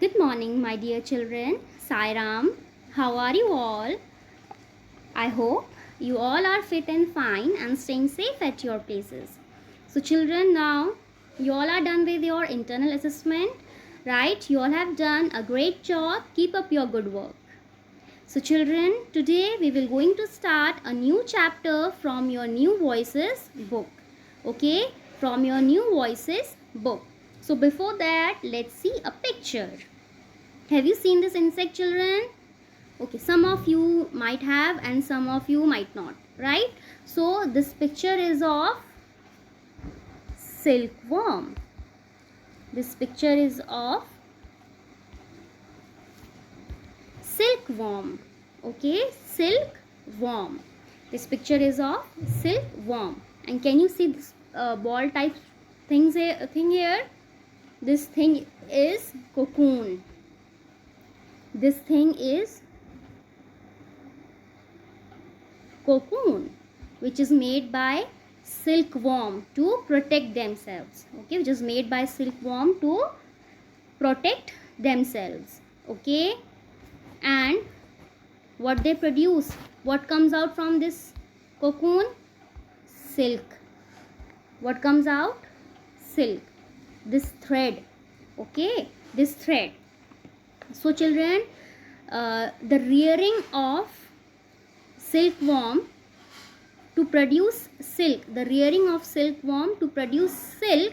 Good morning, my dear children. Sai Ram. How are you all? I hope you all are fit and fine and staying safe at your places. So, children, now you all are done with your internal assessment, right? You all have done a great job. Keep up your good work. So, children, today we will going to start a new chapter from your New Voices book. Okay, from your New Voices book. So, before that, let's see a picture. Have you seen this insect, children? Okay, some of you might have and some of you might not, right? So this picture is of silkworm. This picture is of silkworm. Okay, silkworm. This picture is of silkworm. And can you see this ball type thing here? This thing is cocoon. This thing is cocoon, which is made by silkworm to protect themselves. Okay, which is made by silkworm to protect themselves. Okay, and what they produce, what comes out from this cocoon? Silk. What comes out? Silk. This thread. Okay, this thread. So children, the rearing of silkworm to produce silk, the rearing of silkworm to produce silk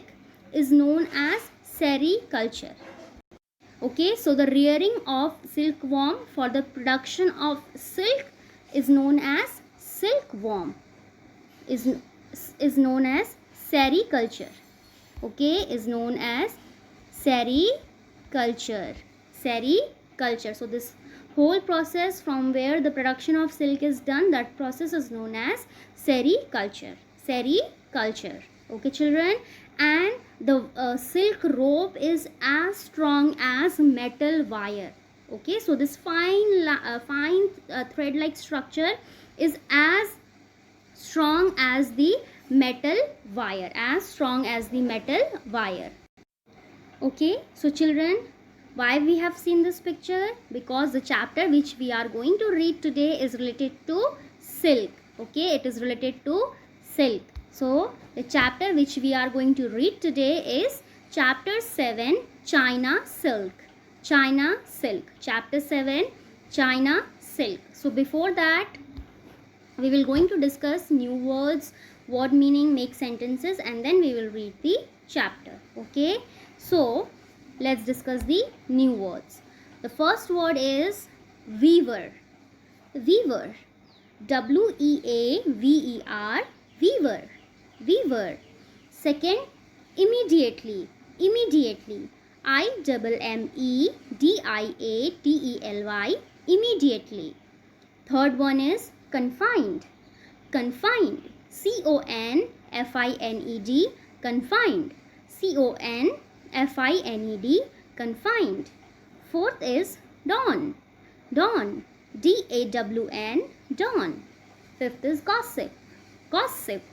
is known as sericulture. Okay, so the rearing of silkworm for the production of silk is known as silkworm, is known as sericulture. Okay, is known as sericulture. Sericulture. So this whole process from where the production of silk is done, that process is known as sericulture. Sericulture. Okay, children. And the silk rope is as strong as metal wire. Okay, so this fine thread like structure is as strong as the metal wire, as strong as the metal wire. Okay, so children, why we have seen this picture? Because the chapter which we are going to read today is related to silk. Okay, it is related to silk. So the chapter which we are going to read today is chapter 7, China Silk. China Silk. Chapter 7, China Silk. So before that, we will going to discuss new words, word meaning, make sentences, and then we will read the chapter. Okay, so let's discuss the new words. The first word is weaver. Weaver. W-E-A-V-E-R. Weaver. Weaver. Second, immediately. Immediately. I-M-M-E-D-I-A-T-E-L-Y. Immediately. Third one is confined. Confined. C-O-N-F-I-N-E-D. Confined. C-O-N-F-I-N-E-D. Confined. Fourth is dawn. Dawn. D-A-W-N. Dawn. Fifth is gossip. Gossip.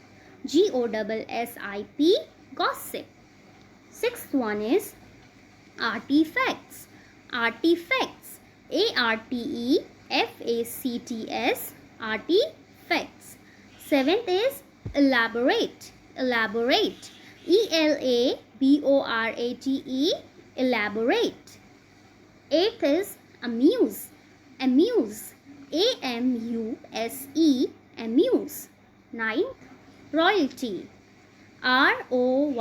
G-O-S-S-I-P. Gossip. Sixth one is artifacts. Artifacts. A-R-T-E-F-A-C-T-S. Artifacts. Seventh is elaborate. Elaborate. E-L-A-B-O-R-A-T-E. Elaborate. Eighth is amuse. Amuse. A-M-U-S-E. Amuse. Ninth, royalty. R-O-Y-A-L-T-Y.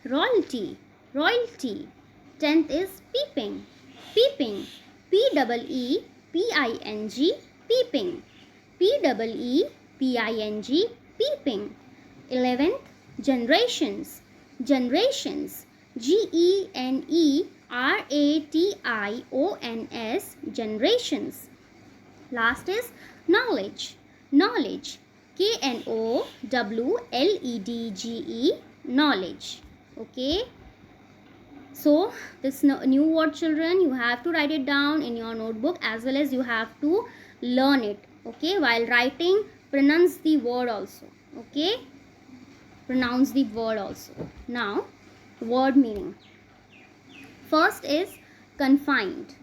Royalty. Royalty. Tenth is peeping. Peeping. P-E-E-P-I-N-G. Peeping. P-E-E-P-I-N-G. Peeping. 11th, generations. Generations. G-E-N-E-R-A-T-I-O-N-S. Generations. Last is knowledge. Knowledge. K-N-O-W-L-E-D-G-E. Knowledge. Okay. So this new word, children, you have to write it down in your notebook as well as you have to learn it. Okay, while writing, pronounce the word also. Okay, pronounce the word also. Now, word meaning. First is confined.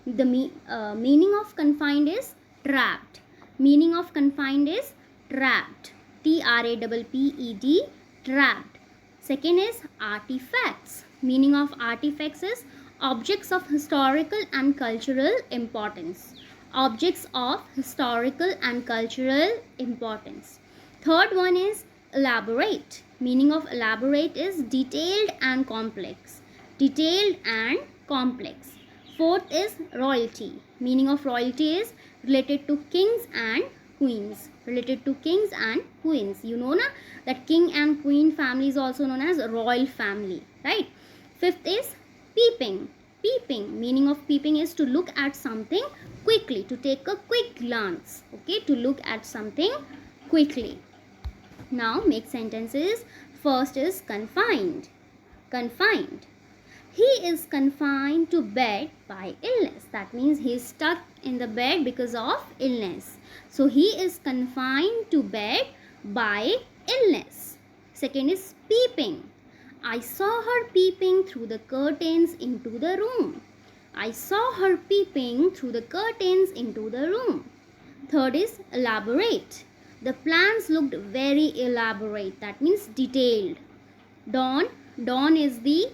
The meaning of confined is trapped. Meaning of confined is trapped. T-R-A-P-P-E-D, trapped. Second is artifacts. Meaning of artifacts is objects of historical and cultural importance. Objects of historical and cultural importance. Third one is elaborate. Meaning of elaborate is detailed and complex. Detailed and complex. Fourth is royalty. Meaning of royalty is related to kings and queens. Related to kings and queens. You know na that king and queen family is also known as royal family, right? Fifth is peeping. Peeping. Meaning of peeping is to look at something quickly, to take a quick glance. Okay, to look at something quickly. Now make sentences. First is confined. Confined. He is confined to bed by illness. That means he is stuck in the bed because of illness. So he is confined to bed by illness. Second is peeping. I saw her peeping through the curtains into the room. I saw her peeping through the curtains into the room. Third is elaborate. The plans looked very elaborate. That means detailed. Dawn. Dawn is the,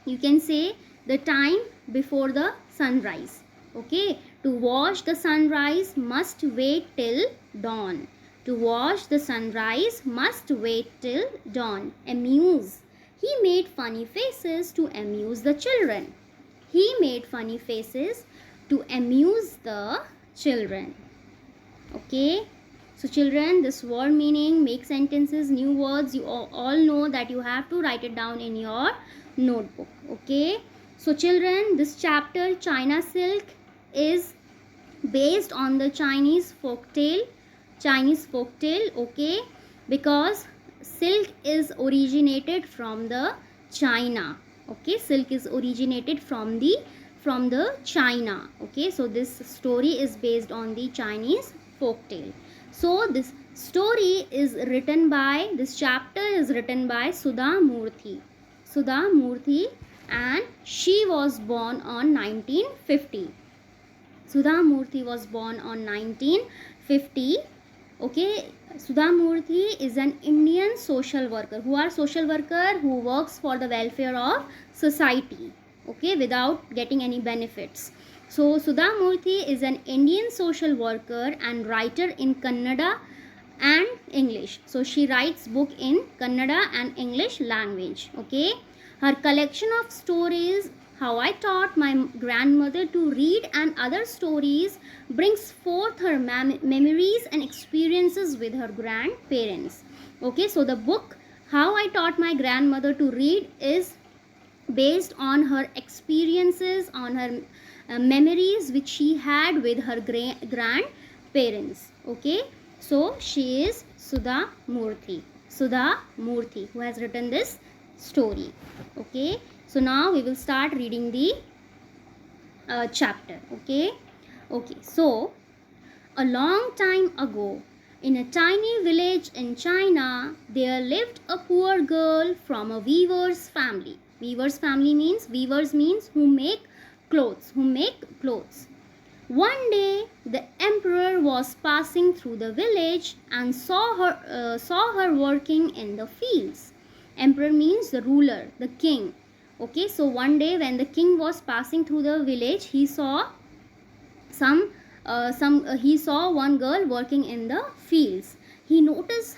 you can say, the time before the sunrise. Okay. To watch the sunrise must wait till dawn. To watch the sunrise must wait till dawn. Amuse. He made funny faces to amuse the children. He made funny faces to amuse the children. Okay. So children, this word meaning, make sentences, new words, you all know that you have to write it down in your notebook. Okay. So children, this chapter China silk is based on the Chinese folktale. Chinese folktale. Okay. Because silk is originated from the China. Okay. Silk is originated from the China. Okay. So this story is based on the Chinese folktale. So this story is written by, this chapter is written by Sudha Murthy. Sudha Murthy, and she was born on 1950. Sudha Murthy was born on 1950. Okay, Sudha Murthy is an Indian social worker. Who are social worker? Who works for the welfare of society. Okay, without getting any benefits. So Sudha Murthy is an Indian social worker and writer in Kannada and English. So she writes book in Kannada and English language. Okay. Her collection of stories, How I Taught My Grandmother to Read and Other Stories, brings forth her memories and experiences with her grandparents. Okay. So the book How I Taught My Grandmother to Read is based on her experiences, on her memories which she had with her grandparents. Okay. So she is Sudha Murthy. Sudha Murthy, who has written this story. Okay. So now we will start reading the chapter. Okay. Okay. So a long time ago, in a tiny village in China, there lived a poor girl from a weaver's family. Weaver's family means, weavers means who make clothes, who make clothes. One day the emperor was passing through the village and saw her working in the fields. Emperor means the ruler, the king. Okay, so one day when the king was passing through the village, he saw he saw one girl working in the fields. He noticed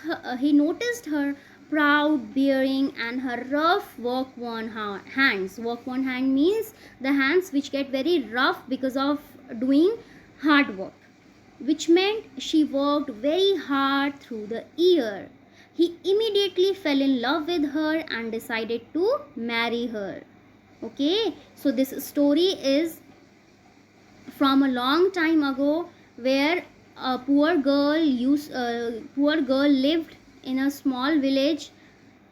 her proud bearing and her rough work-worn hands. Work-worn hand means the hands which get very rough because of doing hard work, which meant she worked very hard through the year. He immediately fell in love with her and decided to marry her. Okay, so this story is from a long time ago, where a poor girl lived in a small village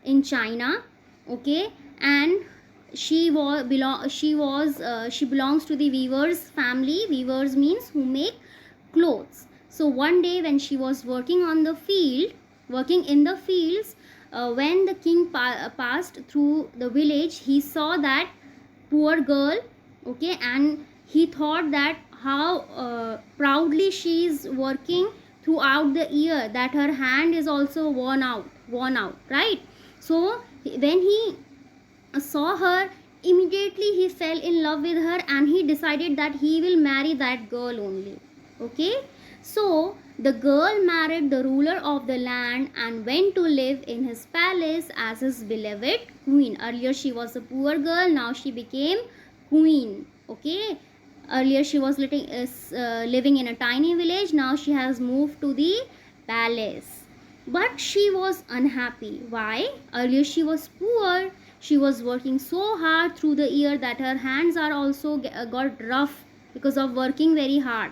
in China. Okay, and she belongs to the weavers family. Weavers means who make clothes. So one day when she was working in the fields, when the king passed through the village, he saw that poor girl, okay, and he thought that how proudly she is working throughout the year, that her hand is also worn out, right? So when he saw her, immediately he fell in love with her and he decided that he will marry that girl only. Okay, so the girl married the ruler of the land and went to live in his palace as his beloved queen. Earlier she was a poor girl, now she became queen. Okay, earlier she was living in a tiny village, now she has moved to the palace. But she was unhappy. Why? Earlier she was poor, she was working so hard through the year that her hands are also got rough because of working very hard,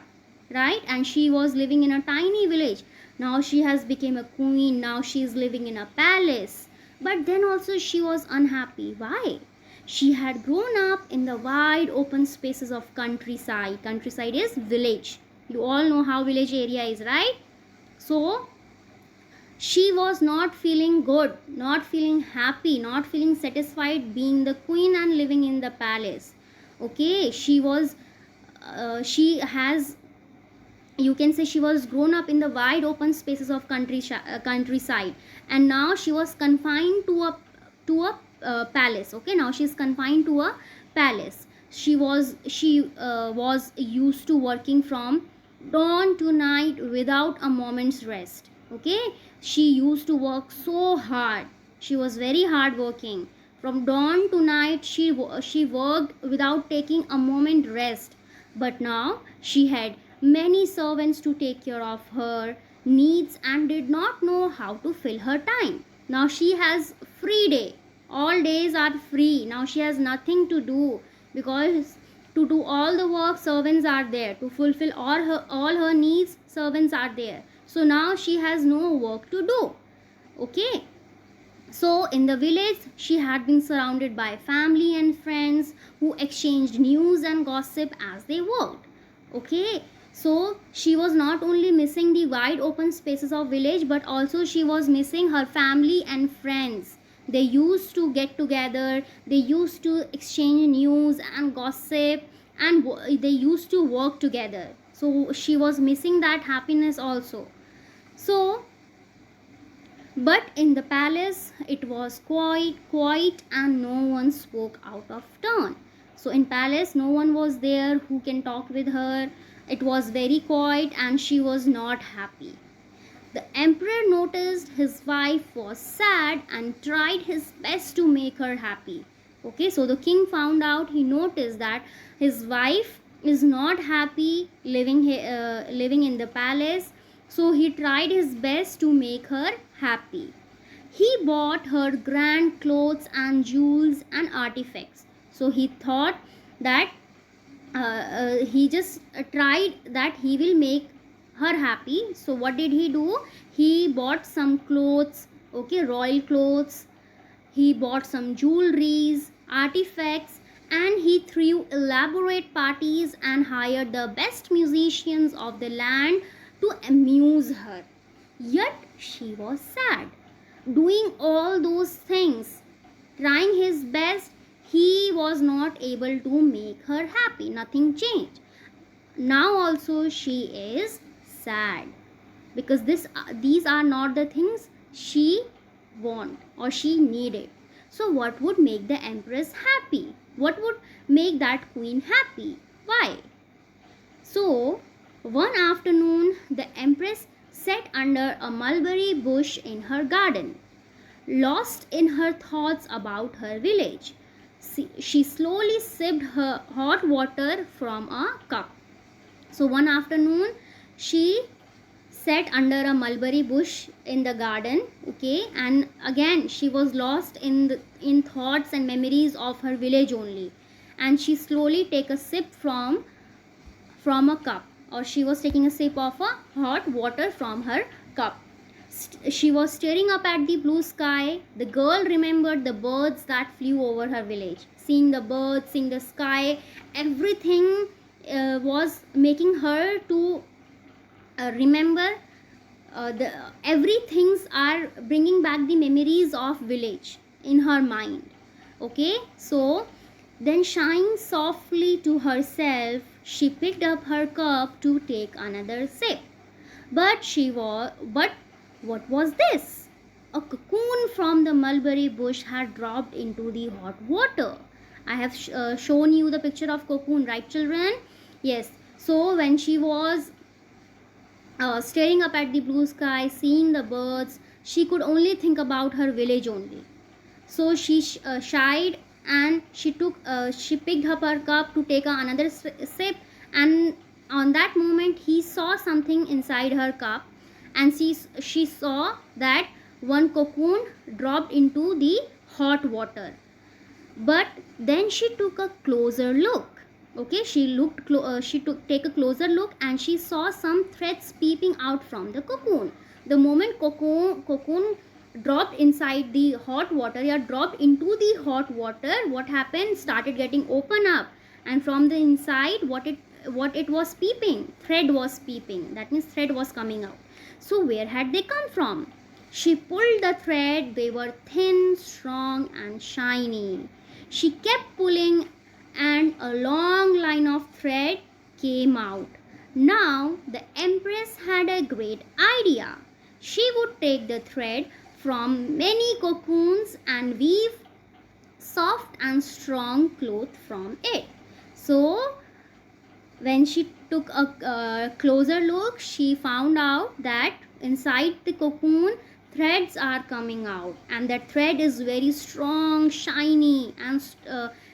right? And she was living in a tiny village. Now she has become a queen, now she is living in a palace. But then also she was unhappy. Why? She had grown up in the wide open spaces of countryside. Countryside is village. You all know how village area is, right? So she was not feeling good, not feeling happy, not feeling satisfied being the queen and living in the palace. Okay, she has, you can say, she was grown up in the wide open spaces of countryside, and now she was confined to a palace. Okay, now she is confined to a palace. She was used to working from dawn to night without a moment's rest. Okay, she used to work so hard, she was very hard working. From dawn to night she worked without taking a moment rest. But now she had many servants to take care of her needs and did not know how to fill her time. Now she has free day, all days are free. Now she has nothing to do, because to do all the work servants are there, to fulfill all her needs servants are there. So now she has no work to do. Okay, so in the village she had been surrounded by family and friends who exchanged news and gossip as they worked. Okay, so she was not only missing the wide open spaces of village, but also she was missing her family and friends. They used to get together, they used to exchange news and gossip, and they used to work together. So she was missing that happiness also. So but in the palace it was quiet and no one spoke out of turn. So in palace no one was there who can talk with her. It was very quiet and she was not happy. The emperor noticed his wife was sad and tried his best to make her happy. Okay, so the king found out, he noticed that his wife is not happy living in the palace. So he tried his best to make her happy. He bought her grand clothes and jewels and artifacts. So he thought that he just tried that he will make her happy. So what did he do? He bought some clothes, okay, royal clothes. He bought some jewelries, artifacts, and he threw elaborate parties and hired the best musicians of the land to amuse her. Yet she was sad. Doing all those things, trying his best, he was not able to make her happy. Nothing changed. Now also she is sad, because these are not the things she want or she needed. So what would make the empress happy? What would make that queen happy? Why? So one afternoon the empress sat under a mulberry bush in her garden, lost in her thoughts about her village. She slowly sipped her hot water from a cup. So one afternoon she sat under a mulberry bush in the garden, okay, and again she was lost in thoughts and memories of her village only, and she slowly take a sip from a cup, or she was taking a sip of a hot water from her cup. She was staring up at the blue sky. The girl remembered the birds that flew over her village. Seeing the birds, seeing the sky, everything was making her to remember the everything's are bringing back the memories of village in her mind. Okay, so Then sighing softly to herself, she picked up her cup to take another sip. But what was this? A cocoon from the mulberry bush had dropped into the hot water. I have shown you the picture of cocoon, right, children? Yes. So when she was staring up at the blue sky, seeing the birds, she could only think about her village only. So she shied, and she picked up her cup to take another sip, and on that moment he saw something inside her cup, and she saw that one cocoon dropped into the hot water. But then she took a closer look. Okay, she took take a closer look, and she saw some threads peeping out from the cocoon. The moment cocoon dropped inside the hot water, yeah, dropped into the hot water, what happened? Started getting open up, and from the inside, what it was peeping? Thread was peeping. That means thread was coming out. So where had they come from? She pulled the thread. They were thin, strong, and shiny. She kept pulling, and a long line of thread came out. Now the empress had a great idea. She would take the thread from many cocoons and weave soft and strong cloth from it. So when she took a closer look, she found out that inside the cocoon threads are coming out, and that thread is very strong, shiny, and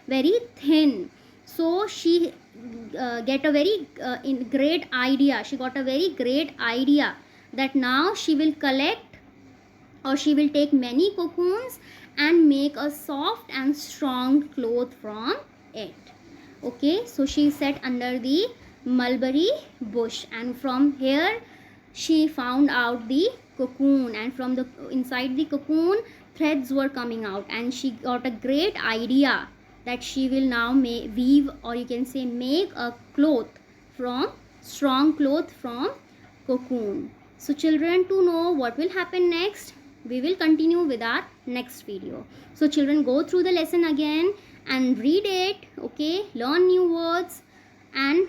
very thin. So she get a very great idea. She got a very great idea that now she will collect, or she will take many cocoons and make a soft and strong cloth from it. Okay, so she sat under the mulberry bush, and from here she found out the cocoon, and from the inside the cocoon threads were coming out, and she got a great idea that she will now weave, or you can say make a cloth from strong cloth from cocoon. So children, to know what will happen next, we will continue with our next video. So children, go through the lesson again and read it. Okay, learn new words, and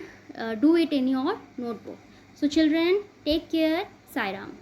do it in your notebook. So children, take care. Sai Ram.